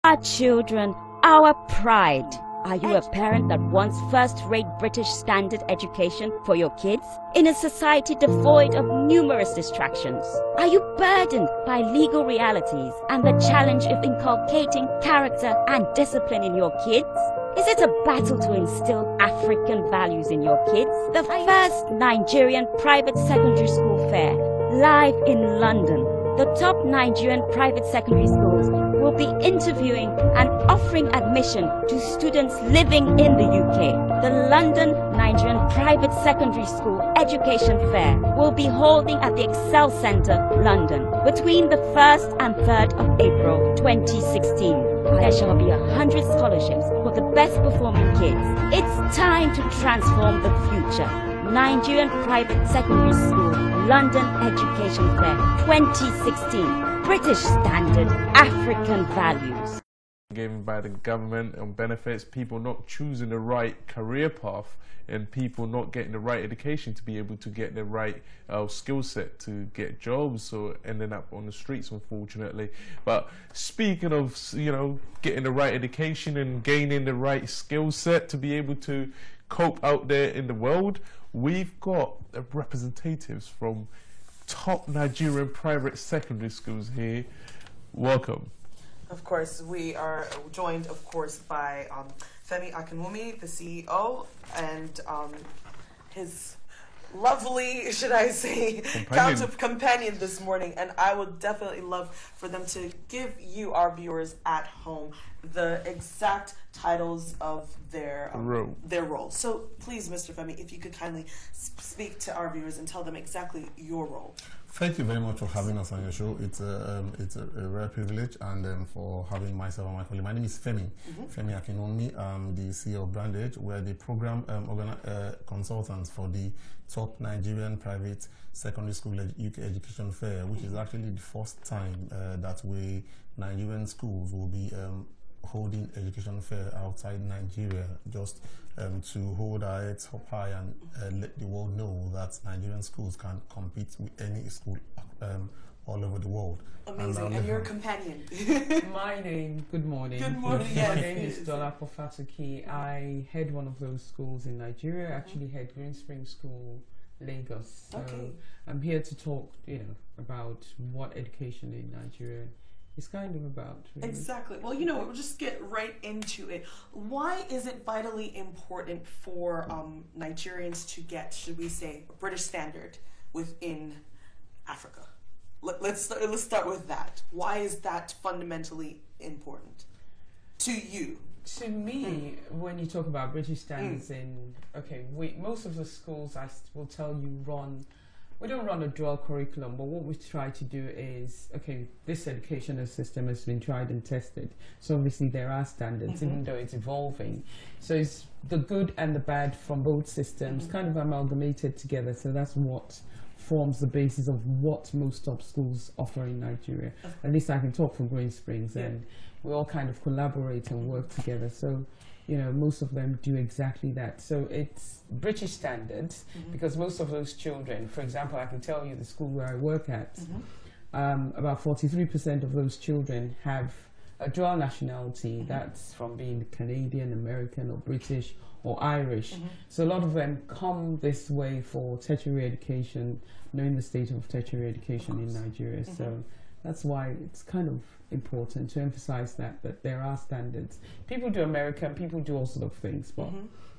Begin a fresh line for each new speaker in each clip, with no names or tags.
Our children, our pride. Are you a parent that wants first-rate British standard education for your kids in a society devoid of numerous distractions? Are you burdened by legal realities and the challenge of inculcating character and discipline in your kids? Is it a battle to instill African values in your kids? The first Nigerian private secondary school fair, live in London. The top Nigerian private secondary schools will be interviewing and offering admission to students living in the UK. The London Nigerian Private Secondary School Education Fair will be holding at the Excel Centre, London, between the 1st and 3rd of April 2016. There shall be 100 scholarships for the best performing kids. It's time to transform the future. Nigerian Private Secondary School London Education Fair 2016. British Standard, African Values.
Given by the government on benefits, people not choosing the right career path, and people not getting the right education to be able to get the right skill set to get jobs, or ending up on the streets, unfortunately. But speaking of, getting the right education and gaining the right skill set to be able to cope out there in the world, we've got representatives from top Nigerian private secondary schools here. Welcome.
Of course, we are joined, of course, by Femi Akinwumi, the CEO, and his lovely, should I say, companion this morning. And I would definitely love for them to give you, our viewers at home, the exact titles of their role. So please, Mr. Femi, if you could kindly speak to our viewers and tell them exactly your role.
Thank you very much for having us on your show. It's a rare privilege, and for having myself and my colleague. My name is Femi. Femi Akinwumi. I'm the CEO of BrandEdge. We're the program consultants for the top Nigerian private secondary school UK education fair, which is actually the first time that Nigerian schools will be holding education fair outside Nigeria, just to hold our heads up high and let the world know that Nigerian schools can compete with any school all over the world.
Amazing. And your companion?
My name, good morning.
Good morning.
My name is Dolapo Fatuki. I head one of those schools in Nigeria. I actually head Green Spring School, Lagos. So I'm here to talk, about what education in Nigeria is kind of about. Really.
Exactly. Well, we'll just get right into it. Why is it vitally important for Nigerians to get, should we say, a British standard within Africa? Let's start with that. Why is that fundamentally important to you?
To me, when you talk about British standards most of the schools, I will tell you, we don't run a dual curriculum, but what we try to do is, this educational system has been tried and tested. So obviously there are standards, even though it's evolving. So it's the good and the bad from both systems kind of amalgamated together. So that's what forms the basis of what most top schools offer in Nigeria. At least I can talk for Green Springs, and we all kind of collaborate and work together. So most of them do exactly that. So it's British standards, because most of those children, for example, I can tell you the school where I work at, about 43% of those children have a dual nationality. That's from being Canadian, American, or British, or Irish. So a lot of them come this way for tertiary education, knowing the state of tertiary education in Nigeria. So that's why it's kind of important to emphasize that there are standards. People do American, people do all sorts of things, but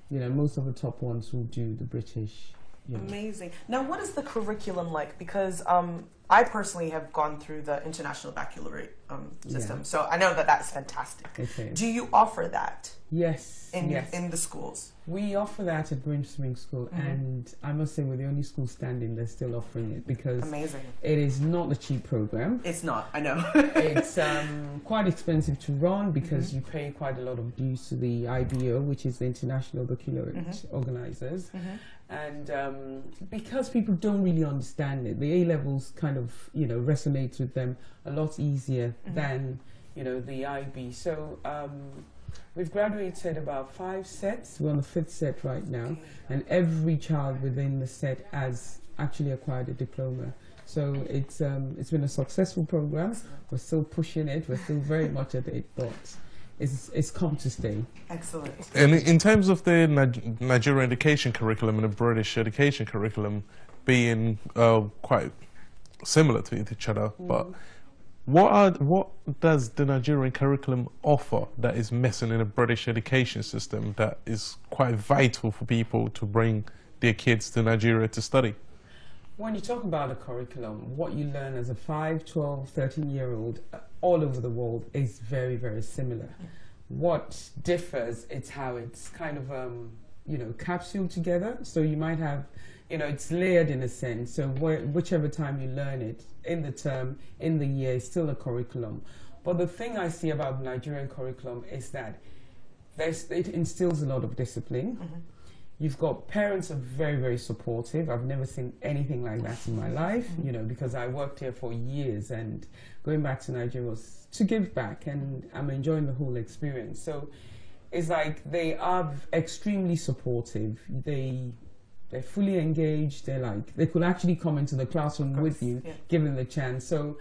most of the top ones will do the British.
Amazing. Now, what is the curriculum like? Because I personally have gone through the International Baccalaureate system, so I know that that's fantastic. Do you offer that?
Yes.
In the schools?
We offer that at Green Spring School, and I must say we're the only school standing that's still offering it, because it is not a cheap program.
It's not, I know.
It's quite expensive to run, because you pay quite a lot of dues to the IBO, which is the International Baccalaureate Organizers. And because people don't really understand it, the A-levels kind of, resonates with them a lot easier than, the IB. So we've graduated about 5 sets. We're on the 5th set right now. And every child within the set has actually acquired a diploma So it's been a successful program. We're still pushing it. We're still very much at it, but it's come to stay.
Excellent.
And in terms of the Nigerian education curriculum and the British education curriculum being quite similar to each other, but what does the Nigerian curriculum offer that is missing in the British education system that is quite vital for people to bring their kids to Nigeria to study?
When you talk about a curriculum, what you learn as a 5, 12, 13-year-old all over the world is very, very similar. What differs is how it's kind of, capsuled together. So you might have, it's layered in a sense. So whichever time you learn it, in the term, in the year, it's still a curriculum. But the thing I see about the Nigerian curriculum is that it instills a lot of discipline. You've got parents are very, very supportive. I've never seen anything like that in my life, because I worked here for years, and going back to Nigeria was to give back, and I'm enjoying the whole experience. So it's like they are extremely supportive. They're fully engaged. They could actually come into the classroom with you, given the chance. So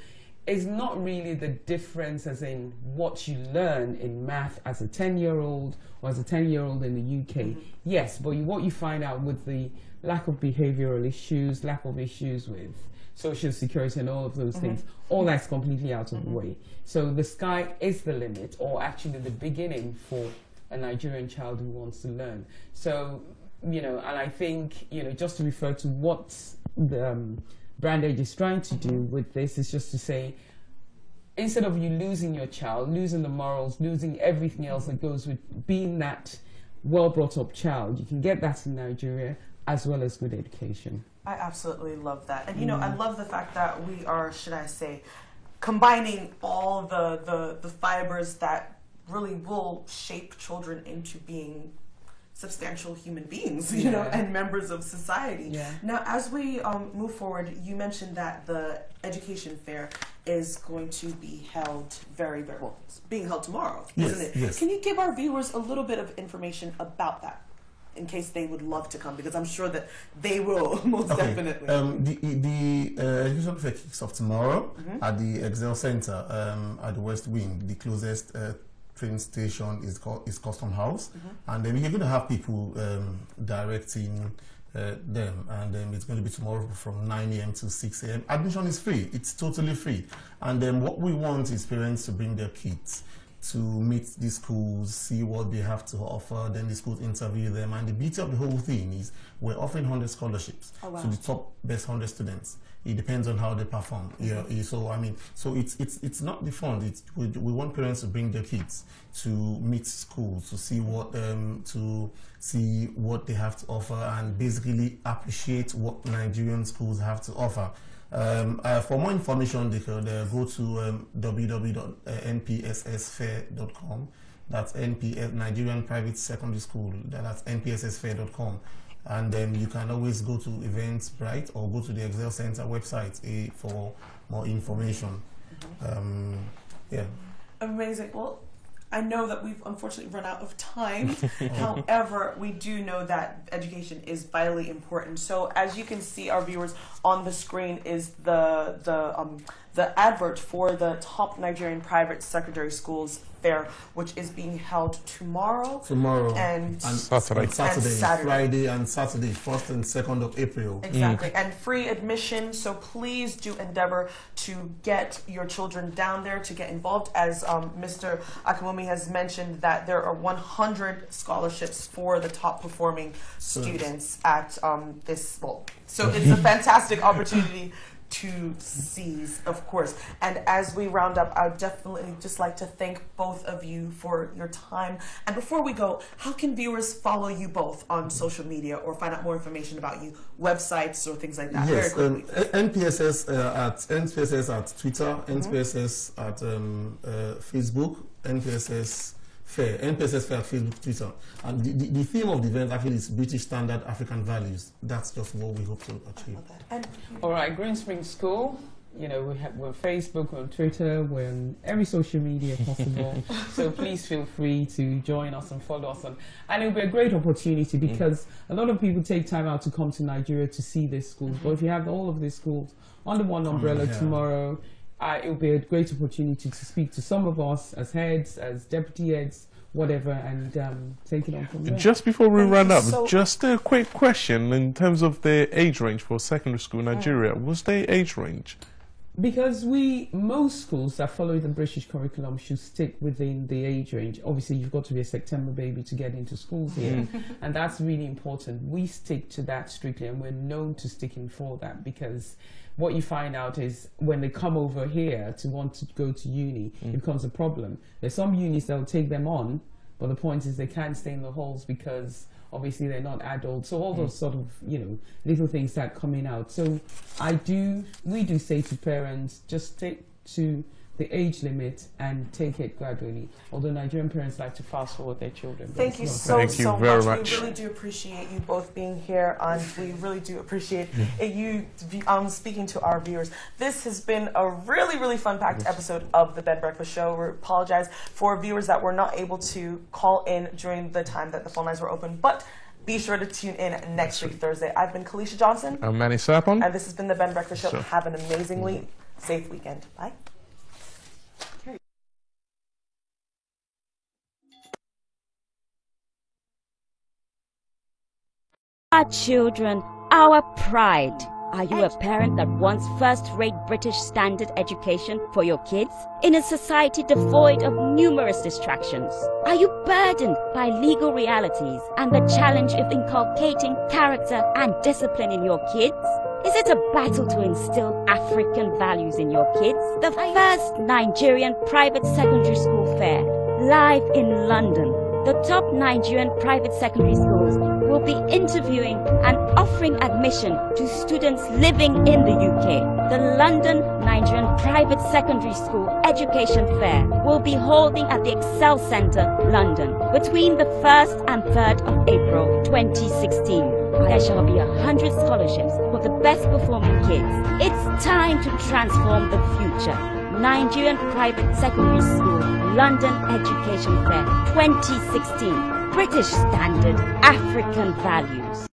it's not really the difference as in what you learn in math as a 10-year-old or as a 10-year-old in the UK. Yes, but what you find out with the lack of behavioral issues, lack of issues with social security and all of those things, all that's completely out of the way. So the sky is the limit, or actually the beginning for a Nigerian child who wants to learn. So, and I think, just to refer to what the Brandage is trying to do with this is just to say, instead of you losing your child, losing the morals, losing everything else that goes with being that well brought up child, you can get that in Nigeria as well as good education.
I absolutely love that. And I love the fact that we are, should I say, combining all the fibers that really will shape children into being substantial human beings, and members of society. Now, as we move forward, you mentioned that the education fair is going to be held it's being held tomorrow, isn't it?
Yes.
Can you give our viewers a little bit of information about that, in case they would love to come, because I'm sure that they will most definitely.
The education fair kicks off tomorrow at the Excel Center at the West Wing. The closest train station is Custom House, and then we're going to have people directing them, and it's going to be tomorrow from 9 a.m. to 6 a.m. Admission is free. It's totally free. And then what we want is parents to bring their kids to meet the schools, see what they have to offer, then the schools interview them. And the beauty of the whole thing is we're offering 100 scholarships to the top best 100 students. It depends on how they perform. So it's not the fund. We want parents to bring their kids to meet schools, to see what they have to offer, and basically appreciate what Nigerian schools have to offer. For more information, they could go to www.npssfair.com. That's Nigerian Private Secondary School. That's npssfair.com. And then you can always go to Eventbrite or go to the Excel Center website for more information.
Amazing. Well, I know that we've unfortunately run out of time. However, we do know that education is vitally important. So as you can see, our viewers, on the screen is the advert for the top Nigerian private secondary schools fair, which is being held tomorrow and
Saturday, Friday and Saturday, 1st and 2nd of April.
Exactly, and free admission. So please do endeavor to get your children down there to get involved. As Mr. Akinwumi has mentioned, that there are 100 scholarships for the top performing students at this school. So it's a fantastic opportunity to seize, of course. And as we round up, I would definitely just like to thank both of you for your time. And before we go, how can viewers follow you both on social media or find out more information about you, websites or things like that?
Yes,
very quickly.
NPSS at Twitter, NPSS at Facebook, NPSS Fair at Facebook, Twitter. And the theme of the event actually is British Standard African Values. That's just what we hope to achieve.
All right, Green Spring School, You know, we're on Facebook, we're on Twitter, we're on every social media possible. So please feel free to join us and follow us on. And it'll be a great opportunity because a lot of people take time out to come to Nigeria to see these schools. But if you have all of these schools under one umbrella tomorrow, it'll be a great opportunity to speak to some of us as heads, as deputy heads, whatever, and take it on from there.
Just before we run up, just a quick question in terms of the age range for secondary school in Nigeria. What's their age range?
Because most schools that follow the British curriculum should stick within the age range. Obviously, you've got to be a September baby to get into schools here, and that's really important. We stick to that strictly, and we're known to sticking for that, because what you find out is when they come over here to want to go to uni, it becomes a problem. There's some unis that will take them on, but the point is they can't stay in the halls because obviously they're not adults. So all those sort of, you know, little things start coming out. So we do say to parents, just stick to the age limit and take it gradually. Although Nigerian parents like to fast forward their children.
Thank you so much. We really do appreciate you both being here, and we really do appreciate you speaking to our viewers. This has been a really, really fun-packed episode of the Bed Breakfast Show. We apologize for viewers that were not able to call in during the time that the phone lines were open, but be sure to tune in next week, Thursday. I've been Kalisha Johnson.
I'm Manny Sapon.
And this has been the Bed Breakfast Show. Have an amazingly safe weekend. Bye.
Our children, our pride. Are you a parent that wants first-rate British standard education for your kids in a society devoid of numerous distractions? Are you burdened by legal realities and the challenge of inculcating character and discipline in your kids? Is it a battle to instill African values in your kids? The first Nigerian private secondary school fair, live in London. The top Nigerian private secondary schools will be interviewing and offering admission to students living in the UK. The London Nigerian Private Secondary School Education Fair will be holding at the Excel Centre, London, between the 1st and 3rd of April 2016. There shall be 100 scholarships for the best performing kids. It's time to transform the future. Nigerian Private Secondary School London Education Fair 2016. British Standard, African Values.